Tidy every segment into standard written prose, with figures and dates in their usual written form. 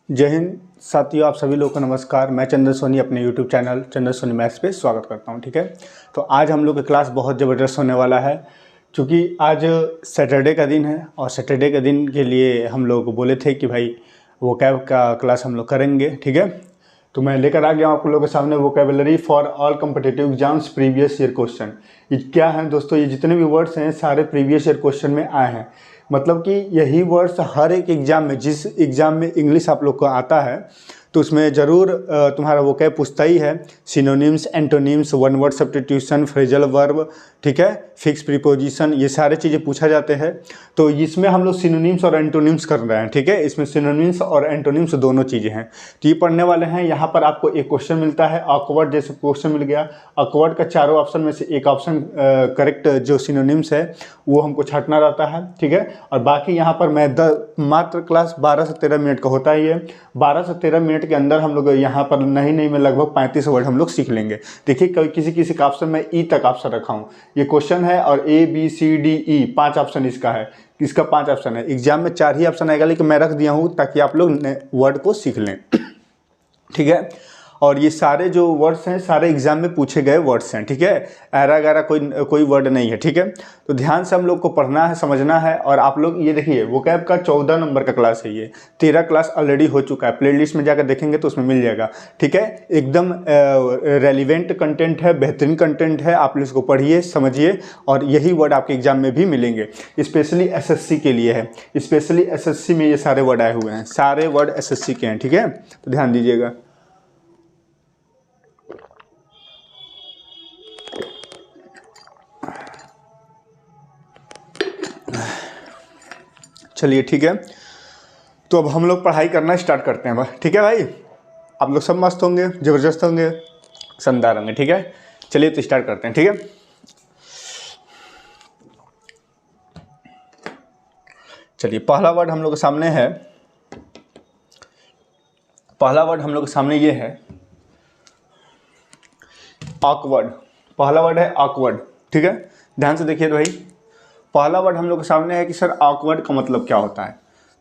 जय हिंद साथियों, आप सभी लोगों को नमस्कार। मैं चंदन सोनी अपने YouTube चैनल चंदन सोनी मैथ्स पे स्वागत करता हूं। ठीक है, तो आज हम लोग का क्लास बहुत ज़बरदस्त होने वाला है क्योंकि आज सैटरडे का दिन है और सैटरडे के दिन के लिए हम लोग बोले थे कि भाई वोकैब का क्लास हम लोग करेंगे। ठीक है, तो मैं लेकर आ गया हूँ आप लोगों के सामने vocabulary for all competitive exams previous year question. ये क्या है दोस्तों, ये जितने भी वर्ड्स हैं सारे प्रीवियस ईयर क्वेश्चन में आए हैं। मतलब कि यही वर्ड्स हर एक एग्ज़ाम में, जिस एग्ज़ाम में इंग्लिश आप लोग को आता है तो उसमें ज़रूर तुम्हारा वोकैब पूछता ही है। Synonyms, antonyms, one word substitution, phrasal verb, ठीक है, फिक्स प्रीपोजिशन, ये सारे चीज़ें पूछा जाते हैं। तो इसमें हम लोग सिनोनिम्स और एंटोनिम्स कर रहे हैं। ठीक है, इसमें सिनोनिम्स और एंटोनिम्स दोनों चीज़ें हैं, तो ये पढ़ने वाले हैं। यहाँ पर आपको एक क्वेश्चन मिलता है, ऑकवर्ड जैसे क्वेश्चन मिल गया। ऑकवर्ड का चारों ऑप्शन में से एक ऑप्शन करेक्ट जो सिनोनिम्स है वो हमको छांटना रहता है। ठीक है, और बाकी यहाँ पर मैं मात्र क्लास 12 से 13 मिनट का होता ही है। 12 से 13 मिनट के अंदर हम लोग यहाँ पर नहीं में लगभग 35 वर्ड हम लोग सीख लेंगे। देखिए, किसी का ऑप्शन में ई तक ऑप्शन रखा हूँ। ये क्वेश्चन है और A B C D E 5 option इसका है। इसका 5 ऑप्शन है, एग्जाम में 4 ही ऑप्शन आएगा, लेकिन मैं रख दिया हूँ ताकि आप लोग वर्ड को सीख लें। ठीक है, और ये सारे जो वर्ड्स हैं सारे एग्जाम में पूछे गए वर्ड्स हैं। ठीक है, ऐरा गैरा कोई वर्ड नहीं है। ठीक है, तो ध्यान से हम लोग को पढ़ना है, समझना है। और आप लोग ये देखिए, वोकैब का 14 नंबर का क्लास है, ये 13 क्लास ऑलरेडी हो चुका है। प्लेलिस्ट में जाकर देखेंगे तो उसमें मिल जाएगा। ठीक है, एकदम रेलिवेंट कंटेंट है, बेहतरीन कंटेंट है। आप इसको पढ़िए, समझिए, और यही वर्ड आपके एग्जाम में भी मिलेंगे। स्पेशली एसएससी के लिए है, स्पेशली एसएससी में ये सारे वर्ड आए हुए हैं, सारे वर्ड एसएससी के हैं। ठीक है, तो ध्यान दीजिएगा। चलिए ठीक है, तो अब हम लोग पढ़ाई करना स्टार्ट करते हैं बस। ठीक है भाई, आप लोग सब मस्त होंगे, ज़बरदस्त होंगे, शानदार होंगे। ठीक है, चलिए तो स्टार्ट करते हैं। ठीक है, चलिए पहला वर्ड हम लोग के सामने है। पहला वर्ड हम लोग के सामने ये है ऑकवर्ड। पहला वर्ड है ऑकवर्ड। ठीक है, ध्यान से देखिए तो भाई, पहला वर्ड हम लोग के सामने है कि सर ऑकवर्ड का मतलब क्या होता है।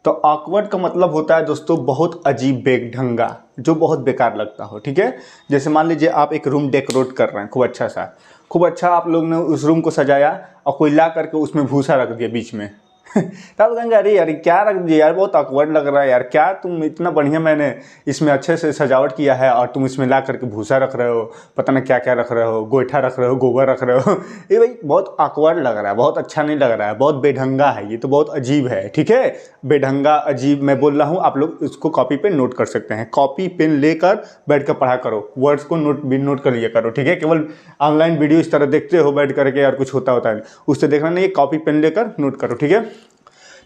तो ऑकवर्ड का मतलब होता है दोस्तों बहुत अजीब, बेढंगा, जो बहुत बेकार लगता हो। ठीक है, जैसे मान लीजिए आप एक रूम डेकोरेट कर रहे हैं, खूब अच्छा आप लोग ने उस रूम को सजाया और कोई ला करके उसमें भूसा रख दिया बीच में। तब कहेंगे अरे यार क्या रख दिया यार, बहुत ऑकवर्ड लग रहा है यार, क्या तुम इतना बढ़िया मैंने इसमें अच्छे से सजावट किया है और तुम इसमें ला करके भूसा रख रहे हो, पता नहीं क्या क्या रख रहे हो, गोईठा रख रहे हो, गोबर रख रहे हो। ये भाई बहुत ऑकवर्ड लग रहा है, बहुत अच्छा नहीं लग रहा है, बहुत बेढंगा है, ये तो बहुत अजीब है। ठीक है, बेढंगा, अजीब मैं बोल रहा हूँ, आप लोग इसको कॉपी पे नोट कर सकते हैं। कॉपी पेन लेकर बैठ कर पढ़ा करो, वर्ड्स को नोट कर लिया करो। ठीक है, केवल ऑनलाइन वीडियो इस तरह देखते हो बैठ करके यार कुछ होता है, उससे देखना नहीं, कॉपी पेन लेकर नोट करो। ठीक है,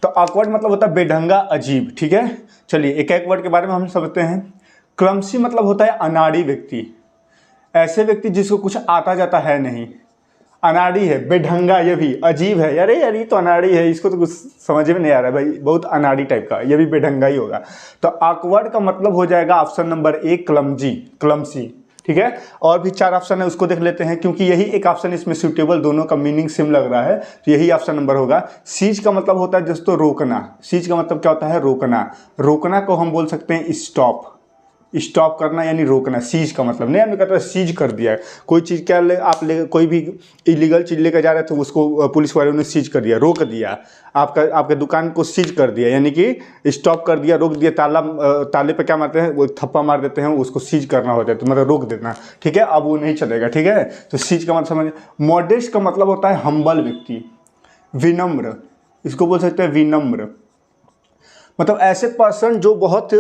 तो ऑकवर्ड मतलब होता है बेढंगा, अजीब। ठीक है, चलिए एक एक वर्ड के बारे में हम समझते हैं। क्लमसी मतलब होता है अनाड़ी व्यक्ति, ऐसे व्यक्ति जिसको कुछ आता जाता है नहीं, अनाड़ी है, बेढंगा, ये भी अजीब है। अरे यार ये तो अनाड़ी है, इसको तो कुछ समझ में नहीं आ रहा है भाई, बहुत अनाड़ी टाइप का, ये भी बेढंगा ही होगा। तो ऑकवर्ड का मतलब हो जाएगा ऑप्शन नंबर ए, क्लमसी। ठीक है, और भी 4 ऑप्शन है, उसको देख लेते हैं, क्योंकि यही एक ऑप्शन इसमें सूटेबल, दोनों का मीनिंग सेम लग रहा है, तो यही ऑप्शन नंबर होगा। सीज का मतलब होता है दोस्तों रोकना। सीज का मतलब क्या होता है, रोकना। रोकना को हम बोल सकते हैं स्टॉप करना, यानी रोकना। सीज का मतलब नहीं, हमने कहता है सीज कर दिया, कोई चीज़ क्या कोई भी इलीगल चीज़ लेकर जा रहे थे, उसको पुलिस वालों ने सीज कर दिया, रोक दिया। आपके दुकान को सीज कर दिया, यानी कि स्टॉप कर दिया, रोक दिया। ताले पे क्या मारते हैं, वो थप्पा मार देते हैं, उसको सीज करना होता है, तो मतलब रोक देना। ठीक है, अब वो नहीं चलेगा। ठीक है, तो सीज का मतलब समझ। मॉडेस्ट का मतलब होता है हम्बल व्यक्ति, विनम्र, इसको बोल सकते हैं विनम्र। मतलब ऐसे पर्सन जो बहुत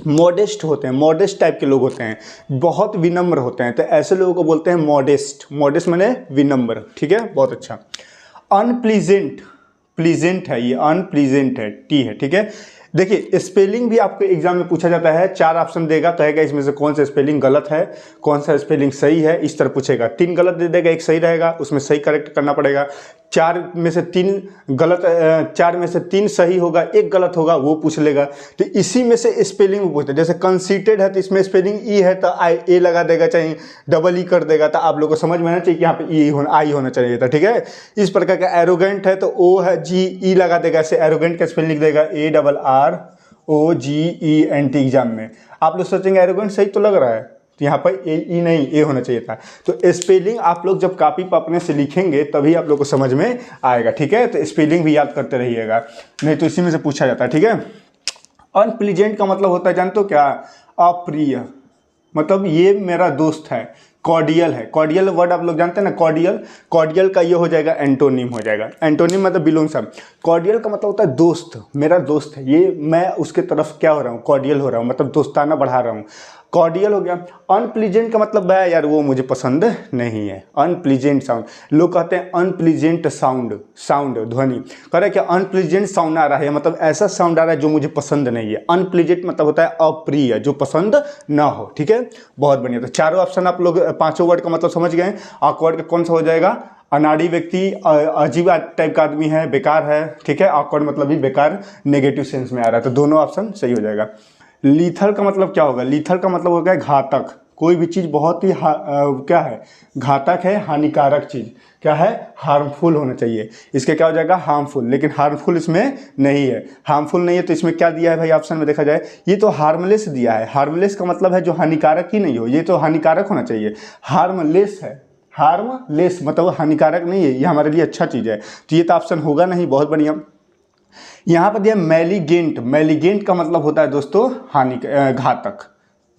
मॉडेस्ट होते हैं, मॉडेस्ट टाइप के लोग होते हैं, बहुत विनम्र होते हैं, तो ऐसे लोगों को बोलते हैं मॉडेस्ट। मॉडेस्ट माने विनम्र। ठीक है, बहुत अच्छा। अनप्लीजेंट, प्लीजेंट है, ये अनप्लीजेंट है, टी है। ठीक है, देखिए स्पेलिंग भी आपको एग्जाम में पूछा जाता है, 4 ऑप्शन देगा, कहेगा इसमें से कौन सा स्पेलिंग गलत है, कौन सा स्पेलिंग सही है, इस तरह पूछेगा। 3 गलत दे देगा, 1 सही रहेगा, उसमें सही करेक्ट करना पड़ेगा। 4 में से 3 सही होगा, 1 गलत होगा, वो पूछ लेगा। तो इसी में से स्पेलिंग पूछते हैं। जैसे कंसीटेड है तो इसमें स्पेलिंग ई है तो ए लगा देगा, चाहे डबल ई कर देगा, तो आप लोग को समझ में आना चाहिए कि यहाँ पे आई होना चाहिए था। ठीक है, इस प्रकार का एरोगेंट है तो ओ है जी ई लगा देगा, ऐसे एरोगेंट का स्पेलिंग लिख देगा ARROGANT। OGENT एग्जाम में। आप लोग सोचेंगे एरोगेंट सही तो लग रहा है, तो यहाँ पर ए नहीं ए होना चाहिए था। तो स्पेलिंग आप लोग जब कॉपी पर अपने से लिखेंगे तभी आप लोग को समझ में आएगा, ठीक है। तो स्पेलिंग भी याद करते रहिएगा, नहीं तो इसी में से पूछा जाता है, ठीक है। अनप्लीजेंट का मतलब होता है जानते हो क्या? अप्रिय, मतलब ये मेरा दोस्त है। कॉर्डियल है, कॉर्डियल वर्ड आप लोग जानते हैं ना, कॉर्डियल। कॉर्डियल का ये हो जाएगा एंटोनिम हो जाएगा। एंटोनिम मतलब बिलोंग सब। कॉर्डियल का मतलब होता है दोस्त, मेरा दोस्त है ये, मैं उसके तरफ क्या हो रहा हूँ, कॉर्डियल हो रहा हूँ, मतलब दोस्ताना बढ़ा रहा हूँ, कॉर्डियल हो गया। अनप्लीजेंट का मतलब है यार वो मुझे पसंद नहीं है, अनप्लीजेंट साउंड। लोग कहते हैं अनप्लीजेंट साउंड, साउंड ध्वनि, कह रहे क्या अनप्लीजेंट साउंड आ रहा है, मतलब ऐसा साउंड आ रहा है जो मुझे पसंद नहीं है। अनप्लीजेंट मतलब होता है अप्रिय, जो पसंद ना हो, ठीक है। बहुत बढ़िया, तो चारों ऑप्शन आप लोग पांचों वर्ड का मतलब समझ गए। ऑकवर्ड का कौन सा हो जाएगा? अनाड़ी व्यक्ति, अजीब टाइप का आदमी है, बेकार है, ठीक है। ऑकवर्ड मतलब भी बेकार, नेगेटिव सेंस में आ रहा है, तो दोनों ऑप्शन सही हो जाएगा। लीथल का मतलब क्या होगा? लीथल का मतलब होगा घातक, कोई भी चीज़ बहुत ही क्या है, घातक है, हानिकारक चीज़ क्या है, हार्मफुल होना चाहिए। इसके क्या हो जाएगा? हार्मफुल, लेकिन हार्मफुल इसमें नहीं है, हार्मफुल नहीं है, तो इसमें क्या दिया है भाई ऑप्शन में देखा जाए, ये तो हार्मलेस दिया है। हार्मलेस का मतलब है जो हानिकारक ही नहीं हो, ये तो हानिकारक होना चाहिए, हार्मलेस है। हार्मलेस मतलब हानिकारक नहीं है, ये हमारे लिए अच्छा चीज़ है, तो ये तो ऑप्शन होगा नहीं। बहुत बढ़िया। यहाँ पर दिया मैलिगेंट, मैलिगेंट का मतलब होता है दोस्तों घातक,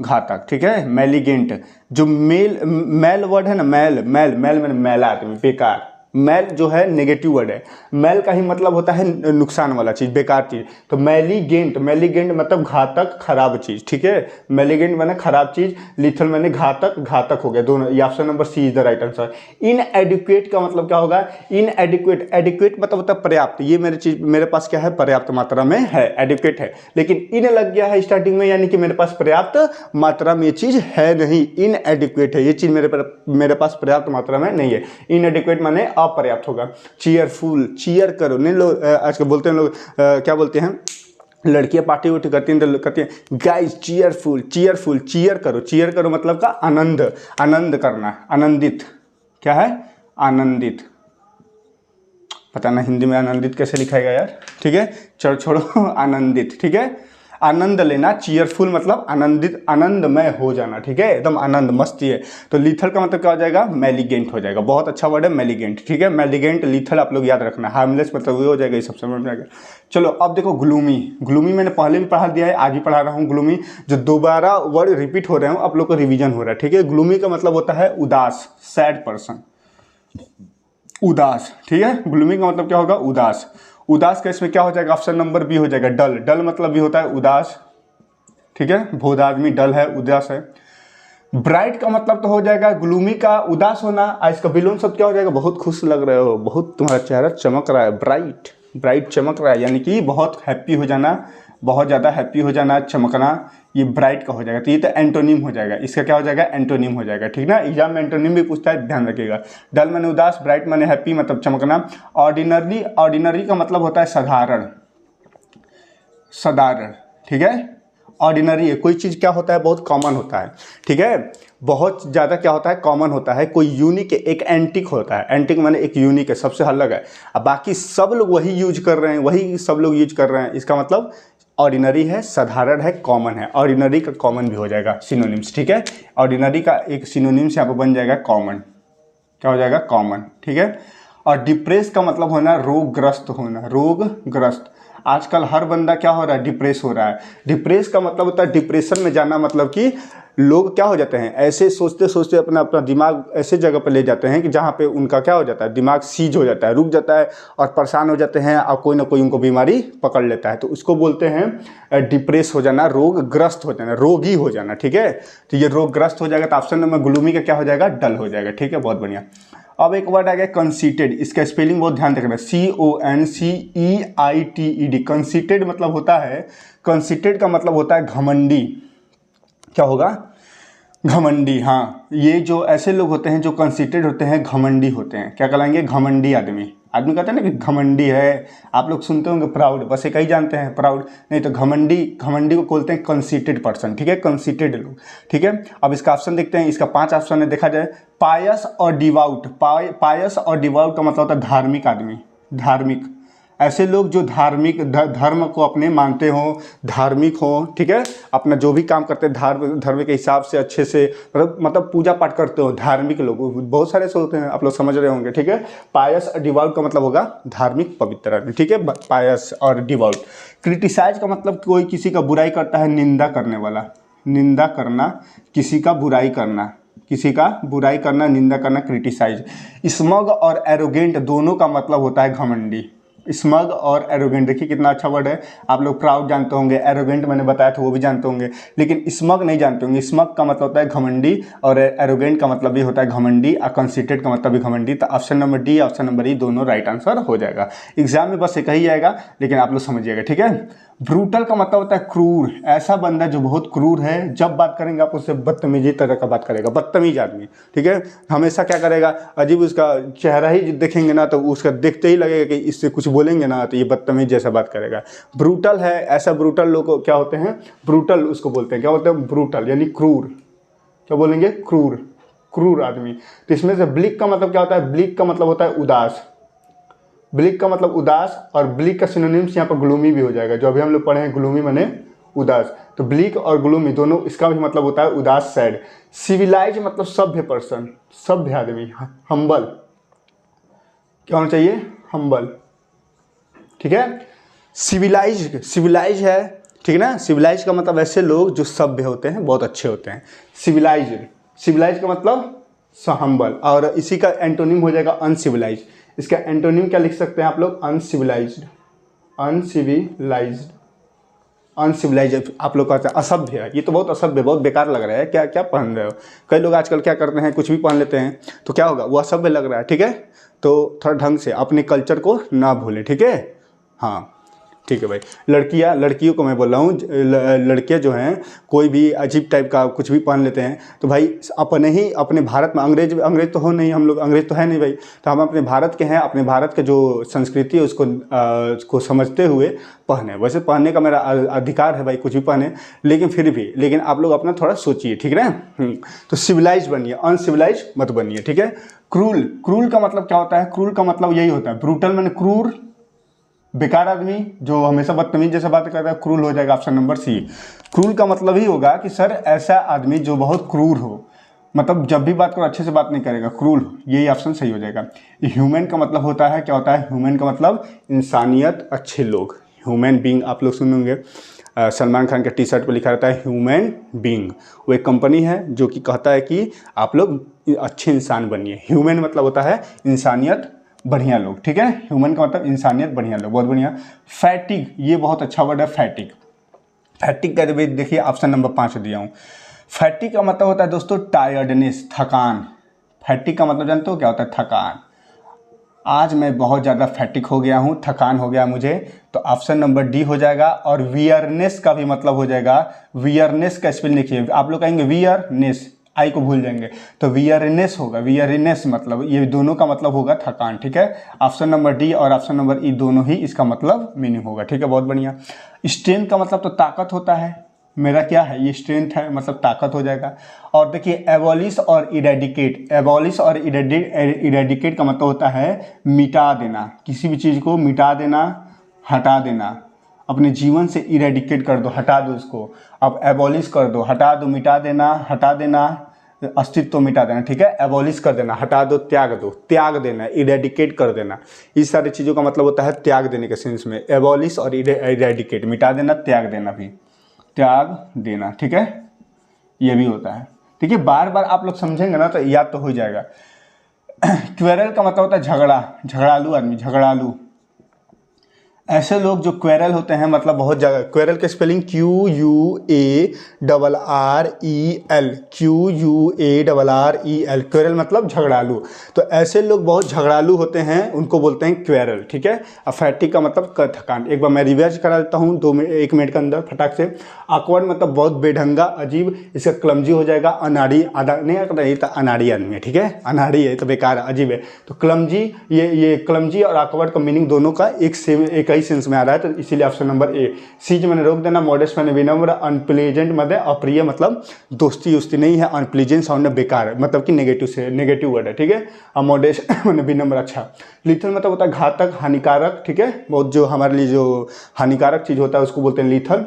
घातक, ठीक है। मैलिगेंट जो मैल वर्ड है ना, मैल मैंने मैला आदमी, बेकार। मैल जो है नेगेटिव वर्ड है, मैल का ही मतलब होता है नुकसान वाला चीज़, बेकार चीज़। तो मैलिगेंट, मैलिगेंट मतलब घातक, खराब चीज़, ठीक है। मैलिगेंट माने खराब चीज़, लिथल माने घातक, घातक हो गया दोनों। ये option number C is the right answer. Inadequate का मतलब क्या होगा? इनएडिक्वेट, एडिक्वेट मतलब होता है पर्याप्त, ये मेरे पास क्या है, पर्याप्त मात्रा में है, एडिक्वेट है। लेकिन इन लग गया है स्टार्टिंग में, यानी कि मेरे पास पर्याप्त मात्रा में ये चीज़ है नहीं, इनएडिक्वेट है, ये चीज़ मेरे पास पर्याप्त मात्रा में नहीं है। इनएडिक्वेट माने अपर्याप्त होगा। चीयरफुल, चीयर करो, नहीं लोग आजकल बोलते हैं लोग, क्या बोलते हैं, लड़कियां पार्टी उठी करती हैं तो कहती हैं गाइस चीयरफुल, चीयरफुल, चीयर करो। चीयर करो मतलब का आनंद, आनंद करना, आनंदित, क्या है, आनंदित। पता ना हिंदी में आनंदित कैसे लिखाएगा यार, ठीक है, चलो छोड़ो, आनंदित, ठीक है। आनंद लेना, चीयरफुल मतलब आनंदित, आनंदमय हो जाना, ठीक है, एकदम आनंद मस्ती है। तो लीथल का मतलब क्या हो जाएगा? मैलिगेंट हो जाएगा। बहुत अच्छा वर्ड है मैलिगेंट, ठीक है। मैलिगेंट, लीथल आप लोग याद रखना। हार्मलेस मतलब ये हो जाएगा, ये सब समझ में आ गया। चलो अब देखो ग्लूमी, ग्लूमी मैंने पहले भी पढ़ा दिया है, आज भी पढ़ा रहा हूँ। ग्लूमी जो दोबारा वर्ड रिपीट हो रहे हो आप लोग को रिवीजन हो रहा है, ठीक है। ग्लूमी का मतलब होता है उदास, सैड पर्सन, उदास, ठीक है। ग्लूमी का मतलब क्या होगा? उदास। उदास का इसमें क्या हो जाएगा? ऑप्शन नंबर बी हो जाएगा, डल। डल मतलब भी होता है उदास, ठीक है, बहुत आदमी डल है, उदास है। ब्राइट का मतलब तो हो जाएगा ग्लूमी का उदास होना, इसका विलोम शब्द क्या हो जाएगा? बहुत खुश लग रहे हो, बहुत तुम्हारा चेहरा चमक रहा है, ब्राइट, ब्राइट चमक रहा है, यानी कि बहुत हैप्पी हो जाना, बहुत ज़्यादा हैप्पी हो जाना, चमकना, ये ब्राइट का हो जाएगा। तो ये तो एंटोनिम हो जाएगा, इसका क्या हो जाएगा? एंटोनिम हो जाएगा, ठीक ना। एग्जाम में एंटोनिम भी पूछता है, ध्यान रखिएगा। डल माने उदास, ब्राइट माने हैप्पी मतलब चमकना। ऑर्डिनरी, ऑर्डिनरी का मतलब होता है साधारण, साधारण, ठीक है। ऑर्डिनरी है, कोई चीज़ क्या होता है? बहुत कॉमन होता है, ठीक है, बहुत ज़्यादा क्या होता है? कॉमन होता है। कोई यूनिक है, एक एंटिक होता है, एंटिक माने एक यूनिक है, सबसे अलग है, अब बाकी सब लोग वही यूज कर रहे हैं, वही सब लोग यूज कर रहे हैं, इसका मतलब ऑर्डिनरी है, साधारण है, कॉमन है। ऑर्डिनरी का कॉमन भी हो जाएगा सिनोनिम्स, ठीक है। ऑर्डिनरी का एक सिनोनिम्स यहाँ पर बन जाएगा कॉमन, क्या हो जाएगा? कॉमन, ठीक है। और डिप्रेस का मतलब होना रोगग्रस्त होना, रोगग्रस्त। आजकल हर बंदा क्या हो रहा है? डिप्रेस हो रहा है। डिप्रेस का मतलब होता है डिप्रेशन में जाना, मतलब कि लोग क्या हो जाते हैं, ऐसे सोचते सोचते अपना अपना दिमाग ऐसे जगह पर ले जाते हैं कि जहाँ पे उनका क्या हो जाता है, दिमाग सीज हो जाता है, रुक जाता है और परेशान हो जाते हैं, और कोई ना कोई उनको बीमारी पकड़ लेता है, तो उसको बोलते हैं डिप्रेस हो जाना, रोगग्रस्त हो जाना, रोगी हो जाना, ठीक है। तो ये रोगग्रस्त हो जाएगा, तो ऑप्शन नंबर ग्लूमी का क्या हो जाएगा? डल हो जाएगा, ठीक है, बहुत बढ़िया। अब एक वर्ड आ गया कंसीटेड, इसका स्पेलिंग बहुत ध्यान रखना, CONCEITED। कंसीटेड मतलब होता है, कंसीटेड का मतलब होता है घमंडी, क्या होगा? घमंडी, हाँ। ये जो ऐसे लोग होते हैं जो कंसीटेड होते हैं, घमंडी होते हैं, क्या कहलाएंगे? घमंडी आदमी। आदमी कहते हैं ना कि घमंडी है, आप लोग सुनते होंगे प्राउड, बस एक ही जानते हैं प्राउड, नहीं तो घमंडी, घमंडी को बोलते हैं कंसीटेड पर्सन, ठीक है, कंसीटेड लोग, ठीक है। अब इसका ऑप्शन देखते हैं, इसका 5 ऑप्शन है, देखा जाए। पायस और डिवाउट, पायस और डिवाउट का मतलब होता है धार्मिक आदमी, धार्मिक, ऐसे लोग जो धार्मिक धर्म को अपने मानते हो, धार्मिक हो, ठीक है, अपना जो भी काम करते हैं धर्म के हिसाब से अच्छे से, मतलब पूजा पाठ करते हो, धार्मिक लोग बहुत सारे ऐसे होते हैं, आप लोग समझ रहे होंगे, ठीक है। पायस और डिवोट का मतलब होगा धार्मिक पवित्र आदमी, ठीक है, पायस और डिवोट। क्रिटिसाइज का मतलब कोई किसी का बुराई करता है, निंदा करने वाला, निंदा करना, किसी का बुराई करना, किसी का बुराई करना, निंदा करना, क्रिटिसाइज। स्मग और एरोगेंट दोनों का मतलब होता है घमंडी। स्मग और एरोगेंट, देखिए कितना अच्छा वर्ड है। आप लोग प्राउड जानते होंगे, एरोगेंट मैंने बताया था वो भी जानते होंगे, लेकिन स्मग नहीं जानते होंगे। स्मग का मतलब होता है घमंडी और एरोगेंट का मतलब भी होता है घमंडी, और कंसीटेड का मतलब भी घमंडी। तो option number D, option number ई दोनों राइट आंसर हो जाएगा। एग्जाम में बस एक ही आएगा, लेकिन आप लोग समझिएगा, ठीक है। ब्रूटल का मतलब होता है क्रूर, ऐसा बंदा जो बहुत क्रूर है, जब बात करेंगे आप उससे बदतमीजी तरह का बात करेगा, बदतमीज आदमी, ठीक है। हमेशा क्या करेगा, अजीब उसका चेहरा ही देखेंगे ना तो उसका देखते ही लगेगा कि इससे कुछ बोलेंगे ना तो ये बदतमीज जैसा बात करेगा। ब्रूटल है, ऐसा ब्रूटल लोग क्या होते हैं, ब्रूटल उसको बोलते हैं, क्या बोलते हैं, ब्रूटल यानी क्रूर। क्या बोलेंगे, क्रूर, क्रूर आदमी। तो इसमें से ब्लिक का मतलब क्या होता है, ब्लिक का मतलब होता है उदास, ब्लिक का मतलब उदास, और ब्लिक का सिनोनिम्स यहाँ पर ग्लूमी भी हो जाएगा, जो अभी हम लोग पढ़े हैं, ग्लूमी माने उदास। तो ब्लिक और ग्लूमी दोनों, इसका भी मतलब होता है उदास, सैड। सिविलाइज मतलब सभ्य पर्सन, सभ्य आदमी, हम्बल, क्या होना चाहिए, हम्बल, ठीक है। सिविलाइज, सिविलाइज है, ठीक है ना। सिविलाइज का मतलब ऐसे लोग जो सभ्य होते हैं, बहुत अच्छे होते हैं, सिविलाइज। सिविलाइज का मतलब हम्बल, और इसी का एंटोनिम हो जाएगा अनसिविलाइज। इसका एंटोनिम क्या लिख सकते हैं आप लोग, अनसिविलाइज्ड, अनसिविलाइज्ड, अनसिविलाइज्ड। आप लोग कहते हैं असभ्य, ये तो बहुत असभ्य, बहुत बेकार लग रहा है, क्या क्या पहन रहे हो। कई लोग आजकल क्या करते हैं, कुछ भी पहन लेते हैं तो क्या होगा, वो असभ्य लग रहा है, ठीक है। तो थोड़ा ढंग से अपने कल्चर को ना भूलें, ठीक है। हाँ ठीक है भाई। लड़कियां, लड़कियों को मैं बोल रहा हूँ, लड़कियां जो हैं कोई भी अजीब टाइप का कुछ भी पहन लेते हैं तो भाई अपने ही, अपने भारत में, अंग्रेज तो हो नहीं हम लोग, अंग्रेज तो है नहीं भाई, तो हम अपने भारत के हैं, अपने भारत के जो संस्कृति है उसको समझते हुए पहने। वैसे पहनने का मेरा अधिकार है भाई, कुछ भी पहने, लेकिन फिर भी, लेकिन आप लोग अपना थोड़ा सोचिए, ठीक है ना। तो सिविलाइज बनिए, अनसिविलाइज मत बनिए, ठीक है। क्रूल, क्रूल का मतलब क्या होता है, क्रूल का मतलब यही होता है, ब्रूटल मैंने क्रूर, बेकार आदमी जो हमेशा बदतमीज जैसा बात करता है, क्रूल हो जाएगा ऑप्शन नंबर सी। क्रूल का मतलब ही होगा कि सर ऐसा आदमी जो बहुत क्रूर हो, मतलब जब भी बात करो अच्छे से बात नहीं करेगा, क्रूर, यही ऑप्शन सही हो जाएगा। ह्यूमन का मतलब होता है, क्या होता है ह्यूमन का मतलब, इंसानियत, अच्छे लोग, ह्यूमन बीइंग। आप लोग सुनेंगे सलमान खान के टी शर्ट पर लिखा रहता है ह्यूमन बीइंग। वो एक कंपनी है जो कि कहता है कि आप लोग अच्छे इंसान बनिए। ह्यूमन मतलब होता है इंसानियत, बढ़िया लोग, ठीक है। ह्यूमन का मतलब इंसानियत, बढ़िया लोग, बहुत बढ़िया। फैटिग, ये बहुत अच्छा वर्ड है, फैटिग। फैटिग का देखिए ऑप्शन नंबर 5 दिया हूँ। फैटिग का मतलब होता है दोस्तों टायर्डनेस, थकान। फैटिग का मतलब जानते हो क्या होता है, थकान। आज मैं बहुत ज़्यादा फैटिक हो गया हूँ, थकान हो गया मुझे, तो ऑप्शन नंबर डी हो जाएगा। और वियरनेस का भी मतलब हो जाएगा, वियरनेस का स्पेलिंग लिखिए, आप लोग कहेंगे वियरनेस, आई को भूल जाएंगे, तो वियरनेस होगा, वियरनेस मतलब, ये दोनों का मतलब होगा थकान, ठीक है। ऑप्शन नंबर डी और ऑप्शन नंबर ई दोनों ही इसका मतलब मीनिंग होगा, ठीक है, बहुत बढ़िया। स्ट्रेंथ का मतलब तो ताकत होता है, मेरा क्या है, ये स्ट्रेंथ है, मतलब ताकत हो जाएगा। और देखिए एबॉलिश और इरेडिकेट, एबॉलिश और इरेडिकेट का मतलब होता है मिटा देना, किसी भी चीज़ को मिटा देना, हटा देना, अपने जीवन से इरेडिकेट कर दो, हटा दो उसको। अब एबॉलिश कर दो, हटा दो, मिटा देना, हटा देना, अस्तित्व तो मिटा देना, ठीक है। एबॉलिश कर देना, हटा दो, त्याग देना, इरेडिकेट कर देना, इस सारी चीज़ों का मतलब होता है त्याग देने के सेंस में। एबॉलिश और इरेडिकेट, मिटा देना, त्याग देना, भी त्याग देना, ठीक है, ये भी होता है, ठीक है। बार बार आप लोग समझेंगे ना तो याद तो हो जाएगा। क्वेरल का मतलब होता है झगड़ा, झगड़ालू आदमी, झगड़ालू। ऐसे लोग जो क्वेरल होते हैं, मतलब बहुत जगह, क्वेरल के स्पेलिंग QUARREL, QUARREL, क्वेरल मतलब झगड़ालू। तो ऐसे लोग बहुत झगड़ालू होते हैं, उनको बोलते हैं क्वेरल, ठीक है। और फैटिक का मतलब थकान। एक बार मैं रिवाइज करा देता हूँ 1 मिनट के अंदर फटाक से। ऑकवर्ड मतलब बहुत बेढंगा, अजीब, इसका क्लमजी हो जाएगा, अनाड़ी, नहीं तो अनाड़ी आदमी है, ठीक है, अनाड़ी है तो बेकार, अजीब है, तो क्लमजी। ये क्लमजी और ऑकवर्ड का मीनिंग दोनों का एक बुराई सेंस में आ रहा है, तो इसीलिए ऑप्शन नंबर ए। सीज मैंने रोक देना, मॉडेस्ट मैंने विनम्र, अनप्लेजेंट मतलब अप्रिय, मतलब दोस्ती उस्ती नहीं है, अनप्लीजेंट साउंड में बेकार है, मतलब कि नेगेटिव से नेगेटिव वर्ड है, ठीक है। और मॉडेस्ट मैंने विनम्र अच्छा। लीथल मतलब होता है घातक, हानिकारक, ठीक है, बहुत जो हमारे लिए जो हानिकारक चीज़ होता है उसको बोलते हैं लीथल।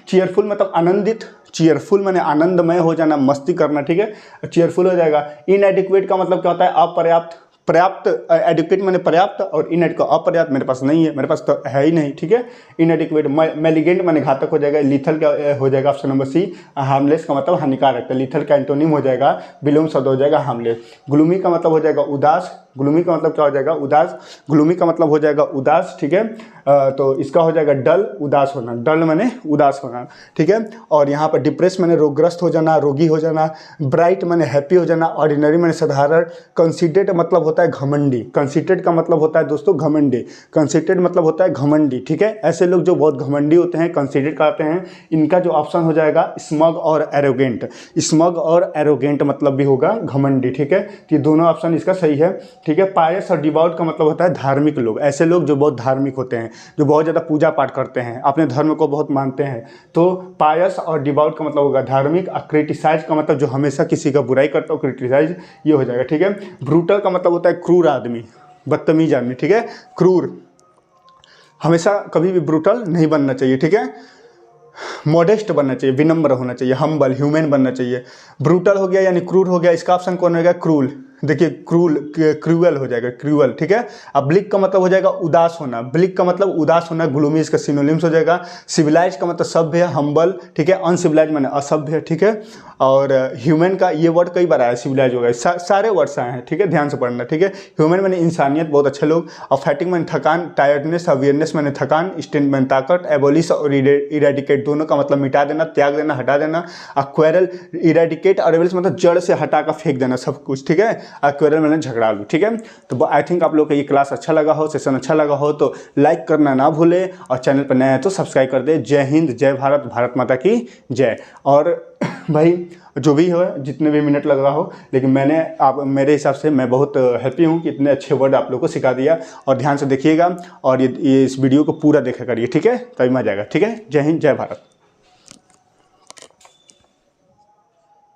चीयरफुल मतलब आनंदित, चीयरफुल मैंने आनंदमय हो जाना, मस्ती करना, ठीक है, चीयरफुल हो जाएगा। इनएडिक्वेट का मतलब क्या होता है अपर्याप्त, पर्याप्त, एडिक्वेट मैंने पर्याप्त, और इनएड का अपर्याप्त, मेरे पास नहीं है, मेरे पास तो है ही नहीं, ठीक है। इनएडिक्वेट। मेलिगेंट मैंने घातक हो जाएगा। लीथल का हो जाएगा ऑप्शन नंबर सी। हार्मलेस का मतलब हानिकारक, तो लीथल का एंटोनिम हो जाएगा, विलोम शब्द हो जाएगा हार्मलेस। ग्लूमी का मतलब हो जाएगा उदास, ग्लूमी का मतलब क्या हो जाएगा उदास, ग्लूमी का मतलब हो जाएगा उदास, ठीक है। तो इसका हो जाएगा डल, उदास होना, डल मैंने उदास होना, ठीक है। और यहाँ पर डिप्रेस मैंने रोगग्रस्त हो जाना, रोगी हो जाना। ब्राइट मैंने हैप्पी हो जाना। ऑर्डिनरी मैंने साधारण। कंसीडर्ड मतलब होता है घमंडी, कंसीडर्ड का मतलब होता है दोस्तों घमंडी, कंसीडर्ड मतलब होता है घमंडी, ठीक है। ऐसे लोग जो बहुत घमंडी होते हैं कंसीडर्ड कहते हैं। इनका जो ऑप्शन हो जाएगा स्मग और एरोगेंट, स्मग और एरोगेंट मतलब भी होगा घमंडी, ठीक है। तो ये दोनों ऑप्शन इसका सही है, ठीक है। पायस और डिवाउट का मतलब होता है धार्मिक लोग, ऐसे लोग जो बहुत धार्मिक होते हैं, जो बहुत ज़्यादा पूजा पाठ करते हैं, अपने धर्म को बहुत मानते हैं। तो पायस और डिवाउट का मतलब होगा धार्मिक। क्रिटिसाइज का मतलब जो हमेशा किसी का बुराई करता हो, क्रिटिसाइज ये हो जाएगा, ठीक है। ब्रूटल का मतलब होता है क्रूर आदमी, बदतमीज आदमी, ठीक है। क्रूर, हमेशा कभी भी ब्रूटल नहीं बनना चाहिए, ठीक है। मॉडेस्ट बनना चाहिए, विनम्र होना चाहिए, हम्बल, ह्यूमन बनना चाहिए। ब्रूटल हो गया यानी क्रूर हो गया, इसका ऑप्शन कौन होगा क्रूल, देखिए क्रूल, क्रूअल हो जाएगा, क्रूअल, ठीक है। अब ब्लिक का मतलब हो जाएगा उदास होना, ब्लिक का मतलब उदास होना, ग्लूमी इसका सिनोनिम्स हो जाएगा। सिविलाइज का मतलब सभ्य, हम्बल, ठीक है। अनसिविलाइज माने असभ्य, ठीक है। और ह्यूमन का ये वर्ड कई बार आया, सिविलाइज हो गया, सारे वर्ड्स आए हैं, ठीक है, ध्यान से पढ़ना, ठीक है। ह्यूमन मैंने इंसानियत, बहुत अच्छे लोग। और फैटिक मैंने थकान, टायर्डनेस, अवेयरनेस मैंने थकान, स्ट्रेंथ मैंने ताकत, एबोलिश और इरेडिकेट दोनों का मतलब मिटा देना, त्याग देना, हटा देना। अक्वेरल, इरेडिकेट और एबोलिश मतलब जड़ से हटा कर फेंक देना सब कुछ, ठीक है। क्वेरल मैंने झगड़ा लूँ, ठीक है। तो आई थिंक आप लोग को ये क्लास अच्छा लगा हो, सेशन अच्छा लगा हो तो लाइक करना ना भूले, और चैनल पर नया है तो सब्सक्राइब कर दे। जय हिंद, जय भारत, भारत माता की जय। और भाई जो भी हो, जितने भी मिनट लग रहा हो, लेकिन मैंने आप मेरे हिसाब से मैं बहुत हैप्पी हूँ कि इतने अच्छे वर्ड आप लोग को सिखा दिया। और ध्यान से देखिएगा और ये इस वीडियो को पूरा देखा करिए, ठीक है, तभी मजा आएगा, ठीक है। जय हिंद, जय भारत।